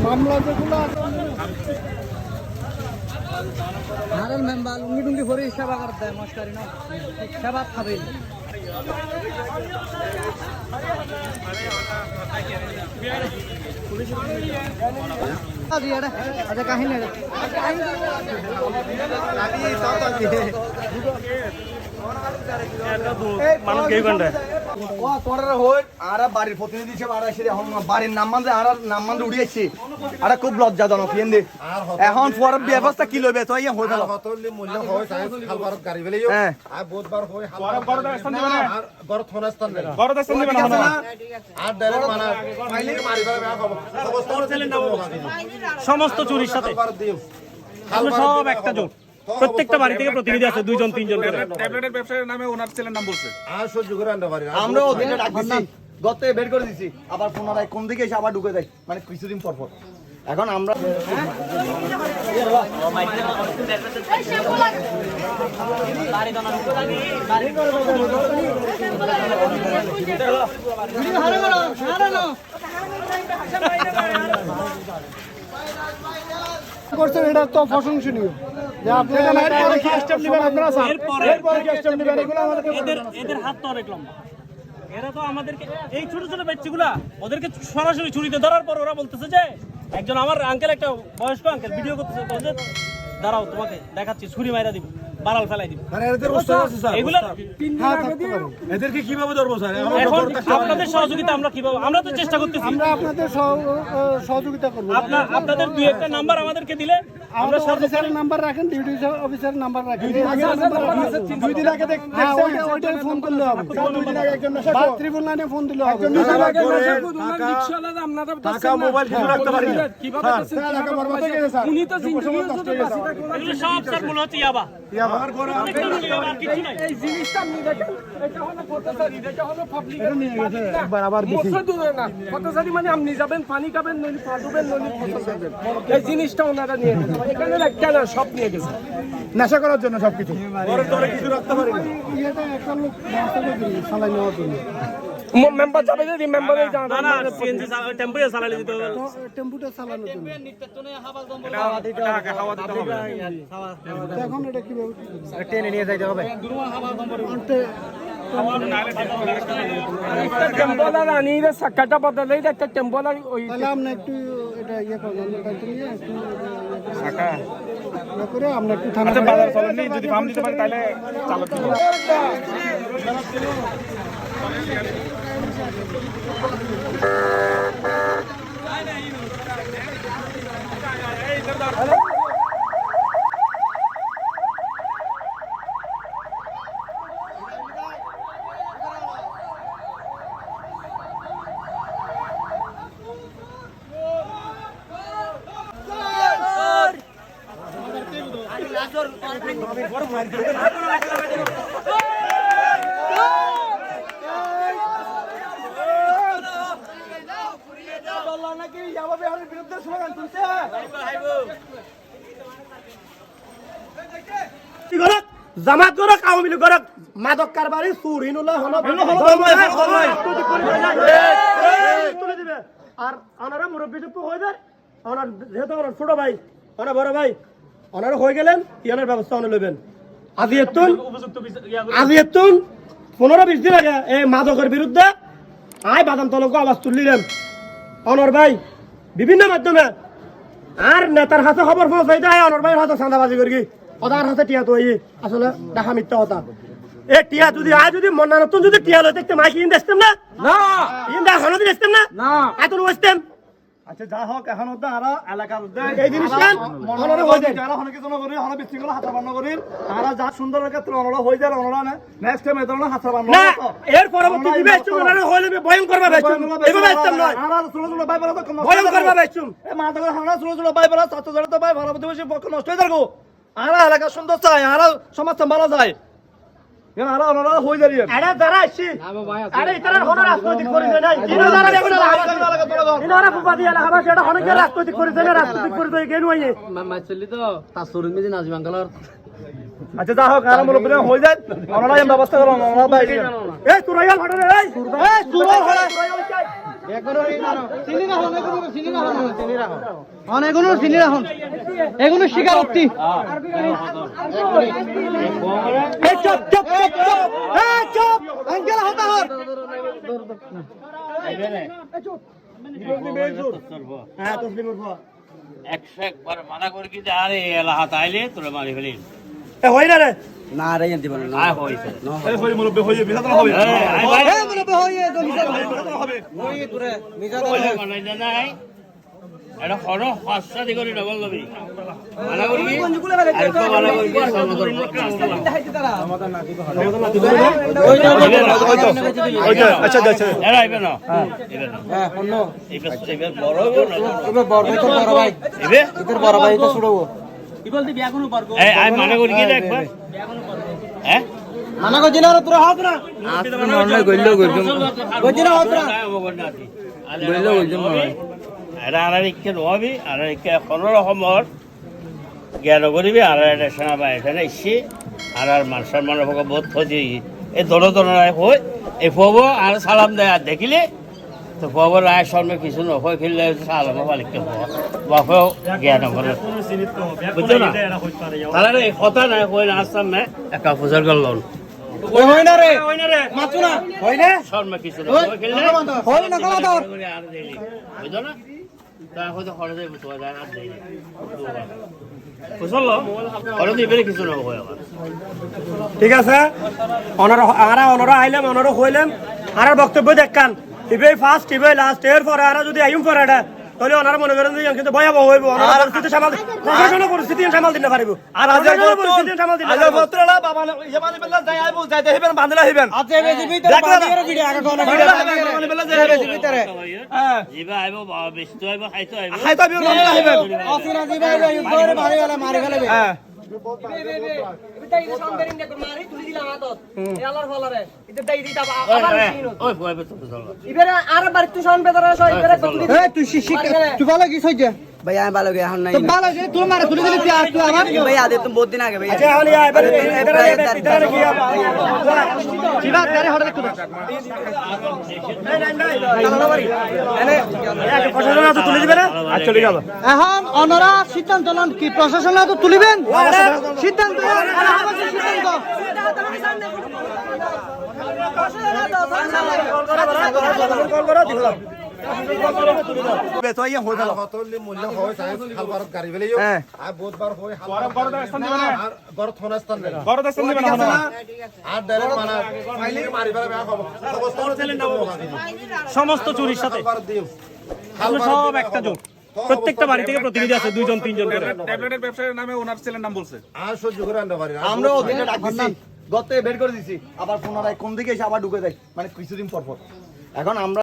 মামলা যেগুলো হারেল মেম্বার লুঙ্গি টুঙ্গি ভরে সেবা করতে দেয় মস্কারি না সেবা খাবে আচ্ছা কাহিনী মানুষ কে ঘন্টা বাড়ির প্রতিনিধি হিসেবে বাড়ির নাম মানে আর নাম মানে উড়িয়েছি আর খুব লজ্জাজনক এখন পরের ব্যবস্থা কি লইবে তো ইয়ে হয়ে গেল সমস্ত চুরির সাথে সব একটা জোট প্রত্যেকটা বাড়ি থেকে প্রতিনিধি আছে 2 জন 3 জন করে ট্যাবলেটের ব্যবসায়ের নামে ওনার ছেলের নাম বলছে আর সহ্য করে আনতে পারি আমরা ওদিকে ডাক দিছি গত বের করে দিছি আবার পুনরায় কোন দিকে এসে আবার ঢুকে যায় মানে কিছুদিন পর পর এখন আমরা করছেন এটা তো প্রশংসনীয় যে আপনারা এদের হাত তো অনেক লম্বা এরা তো আমাদেরকে এই ছোট ছোট বাচ্চাগুলা ওদেরকে সরাসরি ছুরিতে ধরার পর ওরা বলতেছে যে একজন আমার আঙ্কেল একটা বয়স্ক আঙ্কেল ভিডিও করতেছে বলছে দাঁড়াও তোমাকে দেখাচ্ছি ছুরি মাইরা দিব বাড়াল ফেলাই দিব এগুলা এদেরকে কিভাবে ধরবো স্যার এখন আপনাদের সহযোগিতা আমরা কিভাবে আমরা তো চেষ্টা করতেছি আমরা আপনাদের সহযোগিতা করব আপনাদের দুই একটা নাম্বার আমাদেরকে দিলে আমরা অফিসারের নাম্বার রাখেন ডিউটি অফিসারের নাম্বার রাখেন 2 দিন আগে ওইটাই ফোন করলে হবে 2 দিন আগে একজন ট্রিপল লাইনে ফোন দিলে হবে টাকা মোবাইল কিছু রাখতে পারি না কিভাবে টাকা বরবাদ হয়ে গেছে স্যার উনি তো জিন্দেগি এগুলো সব স্যার মূল হচ্ছে ইয়াবা আমার ঘরে কিছু নাই এই জিনিসটা আপনি দেখেন এটা হলো ফটোসারি এটা হলো পাবলিক এটা নিয়ে গেছে একবার আবার দেখি মোটর দূরে না ফটোসারি মানে আপনি যাবেন পানি খাবেন নলি পাদুবেন নলি ফটো করবেন এই জিনিসটা ওনারা নিয়ে গেছে এখানে একটা না সব নিয়ে গেছে নেশা করার জন্য সবকিছু ঘরে ধরে কিছু রাখতে পারি না এটা একটা লোক ব্যবস্থা করে দিই সালাই নেওয়ার জন্য মেম্বার যাবে যদি মেম্বারে যান না না সিএনজি টেম্পো চালালে দিতে হবে টেম্পুটা চালানোর জন্য নিত্যতনে হাওয়া দিতে হবে এখন এটা কিভাবে টেনে নিয়ে যাইতে হবে একটা টেম্পোলার আনিয়ে সাক্কাটা বদলাই একটা টেম্পোলার ওই তাহলে আপনি একটু এটা ইয়ে করবেন দায়িত্ব নিয়ে একটু শাখা করে আমরা একটু থানা বাজার চলেন যদি ফার্ম দিতে পারি তাহলে চালক জামাত করক আওয়ামী লীগ করক মাদক কারবারি চুরি নুলা হলো তুলে দিবে আর ওনারা মুরব্বী চুপ হয়ে যায় ওনার যেহেতু ওনার ছোট ভাই ওনার বড় ভাই ওনারা হয়ে গেলেন ইয়ানের ব্যবস্থা ওনার লইবেন আজি এতুন 15-20 দিন আগে এই মাদকের বিরুদ্ধে বাদাম তলকে আওয়াজ তুললিলেন অনর ভাই বিভিন্ন মাধ্যমে আর নেতার হাতে খবর পৌঁছাই দেয় অনর ভাইয়ের হাতে চাঁদাবাজি করি ওদার হাতে টিয়া তো আসলে দেখা মিথ্যা কথা এ টিয়া যদি মন্না নতুন যদি টিয়া লই দেখতে মাইকি ইন দেখতাম না ইন হলো দেখতাম না এত বসতাম আচ্ছা যা হোক এখন তো আর এলাকার এই জিনিসটা মনরে হই যায় যারা অনেক কিছু করি হলো বিশৃঙ্খলা হাত বান্ন করি তারা যা সুন্দরের ক্ষেত্রে অনড় হই যায় অনড় না নেক্সট টাইম এত না হাত বান্ন না এর পরবর্তী দিবে চুমনারে হইলে ভয়ং করবা ভাইছুম এভাবে আসতাম না আর ছোট ছোট ভাই বলা তো ভয়ং করবা ভাইছুম এ মা তো হানা ছোট ছোট ভাই বলা ছাত্র জড় তো ভাই ভালো প্রতিবেশী পক্ষ নষ্ট হয়ে যাবো আর এলাকা সুন্দর চাই আর সমাজ ভালো যায় এটা যারা আসছি আরে ইতারা হন রাজনৈতিক পরিচয় নাই ইনো যারা দেখুন ইনোরা ফুপা দিয়া লাগাবা সেটা অনেক রাজনৈতিক পরিচয় না রাজনৈতিক পরিচয় কেন হইছে মাইচলি তো তার শরীর মেদি নাজি বাঙ্গালোর আচ্ছা যা হোক আর মুরব্বী হয়ে যায় ওনারা এম ব্যবস্থা করো ওনারা ভাই এই তুরাইয়াল হটে রে এই তুরাইয়াল হটে অনেকগুলো চিনি রাখুন এগুলো স্বীকারোক্তি এই চুপ চুপ চুপ চুপ এই চুপ আঙ্কেল হতা হট হ্যাঁ তসলিমুর ফুয়া একবার মানা করি কি আরে এলাহা তাইলে তোরা মারি ফেলি এ হই না রে না রে জানতে পারো না আয় হইছে এই হই মুরব্বী হই বিহাত হবে আয় ভাই এ মনে হইয়ে তো মিজান হবে হইয়ে তোরে মিজান বানাই নাই এটা হলো হাসা দি করি ডবল লবি মানা করি আর তো মানা করি আচ্ছা আচ্ছা এরা আইবে না এবে না হ্যাঁ অন্য এবে বড় হবে না এবার বড় ভাই তো বড় ভাই এবে এদের বড় ভাই তো ছুড়বো এই আই মানা করি কি একবার হ্যাঁ মানা করছি না তোরা হাত না মনে গইলো গইলো গইছি না হাত না গইলো গইলো এরা আর ইকে রবি আর ইকে কোনো রকমের জ্ঞান করিবি আর এটা সেনাবাহিনী এখানে এসে আর মানুষের মনে হোক বোধ হচ্ছে এই দলদলাই হই এই ফুয়াবো আর সালাম দেয় আর দেখিলে তো ফুয়াবো রায় শর্মে কিছু নয় খেললে সালাম মালিককে বাপেও জ্ঞান করে বুঝছো না তাহলে এই কথা নাই হই না আসতাম না একা ফুজার গেল হই না রে মাছু না হই না শর্মে কিছু নয় খেললে হই না কলা তোর আর দেলি বুঝছো না তা হয়তো খরচ দেয় তো আর দেই বুঝলো খরচ দিবে কিছু না হয় আবার ঠিক আছে অনরা আইলাম অনরা হইলাম আর বক্তব্য দেখান ইবে ফার্স্ট ইবে লাস্ট এর পরে আর যদি আইম পরে এটা তাহলে ওনারা মনে করেন যে কিন্তু ভয়াবহ হইব ওনারা পরিস্থিতি সামাল প্রশাসনের পরিস্থিতি সামাল দিতে পারিব আর আজের পরিস্থিতি সামাল দিতে পারিব পত্রলা বাবা ইমানি বেলা যাই আইবো যাইতে হইবেন বান্দলা হইবেন আজে বেজিবি তোর বাড়ির ভিডিও আগে কোন ভিডিও বেজিবি তোরে জিবা আইবো বেশি তো আইবো খাইতো আইবো খাইতো বিও বান্দলা হইবেন অসিনা দিবা তোরে মারি গেলে মারি ফেলবে হ্যাঁ ওই ভয় পেতো তো তুই শিশিক তুই ভালো কি সইছে ভাই আমি ভালো গে এখন নাই তো ভালো যে তুই মারে তুই দিলি তুই আমার ভাই আদে তুমি বহুত দিন আগে ভাই আচ্ছা হলি এবার এবার কি জিবা তারে হড় দেখো প্রশাসন তো তুলে দিবে না আর চলে গেল এখন অনরা সিদ্ধান্ত লন কি প্রশাসন তো তুলিবেন সিদ্ধান্ত সিদ্ধান্ত কল করো দিলাম বেতইয়া হই গেল কতলি মূল্য হয় তাই খাল ভারত গাড়ি বেলে হ্যাঁ আর বুধবার হয় হাল গড় স্থান দিবেন আর গড় থানা স্থান দিবেন গড় স্থান দিবেন আর ডাইরেক্ট মানা ফাইলিং মারি ফেলে বেয়া খবর অবস্থান চ্যালেঞ্জ সমস্ত চুরির সাথে সব একটা জোট প্রত্যেকটা বাড়ি থেকে প্রতিনিধি আছে 2 জন 3 জন করে ট্যাবলেটের ব্যবসায়ীর নামে ওনার ছেলের নাম বলছে আর সহ্য করে আনতে পারি আমরা ওদিকে ডাক দিছি গত বের করে দিছি আবার পুনরায় কোন দিকে এসে আবার ঢুকে যায় মানে কিছুদিন পর পর এখন আমরা